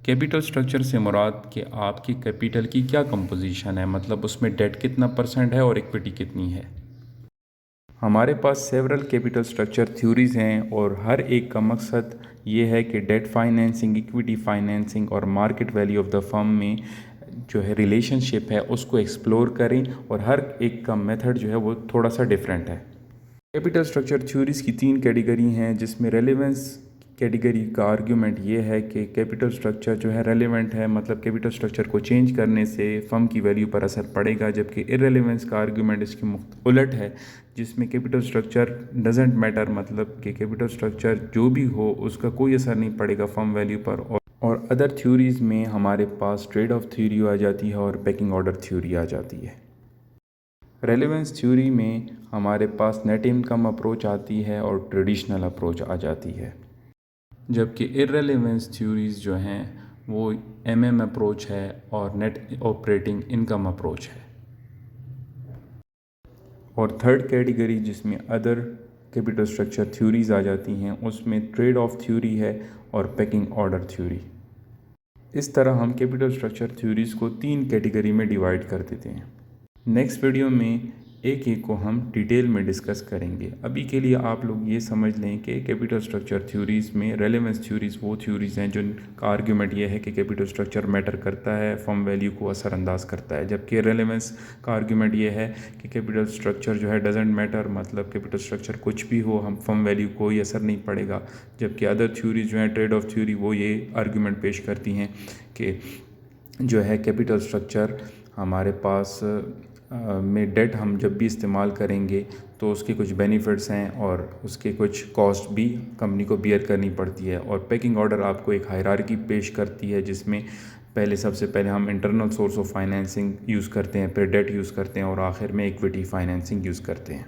Capital structure से मुराद कि आपकी कैपिटल की क्या कंपोजिशन है, मतलब उसमें डेट कितना परसेंट है और इक्विटी कितनी है। हमारे पास सेवरल कैपिटल स्ट्रक्चर थ्योरीज हैं और हर एक का मकसद ये है कि डेट फाइनेंसिंग, इक्विटी फाइनेंसिंग और market value of the firm में जो है रिलेशनशिप है उसको एक्सप्लोर करें, और हर एक का मेथड जो है वो थोड़ा सा डिफरेंट है। कैपिटल स्ट्रक्चर थ्योरीज की 3 कैटेगरी हैं, जिसमें रेलेवेंस कैटेगरी का आर्ग्यूमेंट ये है कि कैपिटल स्ट्रक्चर जो है रेलेवेंट है, मतलब कैपिटल स्ट्रक्चर को चेंज करने से फर्म की वैल्यू पर असर पड़ेगा, जबकि इररेलेवेंस का आर्ग्यूमेंट इसकी उलट है, जिसमें कैपिटल स्ट्रक्चर डजेंट मैटर, मतलब कि कैपिटल स्ट्रक्चर जो भी हो उसका कोई असर नहीं पड़ेगा फर्म वैल्यू पर। और अदर थ्योरीज़ में हमारे पास ट्रेड ऑफ थ्योरी आ जाती है और पैकिंग ऑर्डर थ्योरी आ जाती है। रेलेवेंस थ्योरी में हमारे पास नेट इनकम अप्रोच आती है और ट्रेडिशनल अप्रोच आ जाती है, जबकि इररेलेवेंस थ्योरीज़ जो हैं वो एमएम अप्रोच है और नेट ऑपरेटिंग इनकम अप्रोच है। और थर्ड कैटेगरी जिसमें अदर कैपिटल स्ट्रक्चर थ्योरीज़ आ जाती हैं, उसमें ट्रेड ऑफ थ्योरी है और पैकिंग ऑर्डर थ्योरी। इस तरह हम कैपिटल स्ट्रक्चर थ्योरीज़ को 3 कैटेगरी में डिवाइड कर देते हैं। नेक्स्ट वीडियो में एक एक को हम डिटेल में डिस्कस करेंगे। अभी के लिए आप लोग ये समझ लें कि कैपिटल स्ट्रक्चर थ्योरीज़ में रेलेवेंस थ्योरीज़ वो थ्योरीज़ हैं जिनका आर्ग्यूमेंट ये है कि कैपिटल स्ट्रक्चर मैटर करता है, फर्म वैल्यू को असरअंदाज करता है, जबकि रेलेवेंस का आर्ग्यूमेंट ये है कि कैपिटल स्ट्रक्चर जो है डजेंट मैटर, मतलब कैपिटल स्ट्रक्चर कुछ भी हो हम फर्म वैल्यू कोई असर नहीं पड़ेगा। जबकि अदर थ्योरीज जो हैं ट्रेड ऑफ थ्योरी वो ये आर्ग्यूमेंट पेश करती हैं कि जो है कैपिटल स्ट्रक्चर हमारे पास में डेट हम जब भी इस्तेमाल करेंगे तो उसके कुछ बेनिफिट्स हैं और उसके कुछ कॉस्ट भी कंपनी को बियर करनी पड़ती है। और पैकिंग ऑर्डर आपको एक हायरार्की पेश करती है, जिसमें सबसे पहले हम internal source of financing use करते हैं, फिर डेट यूज़ करते हैं और आखिर में इक्विटी फाइनेंसिंग यूज़ करते हैं।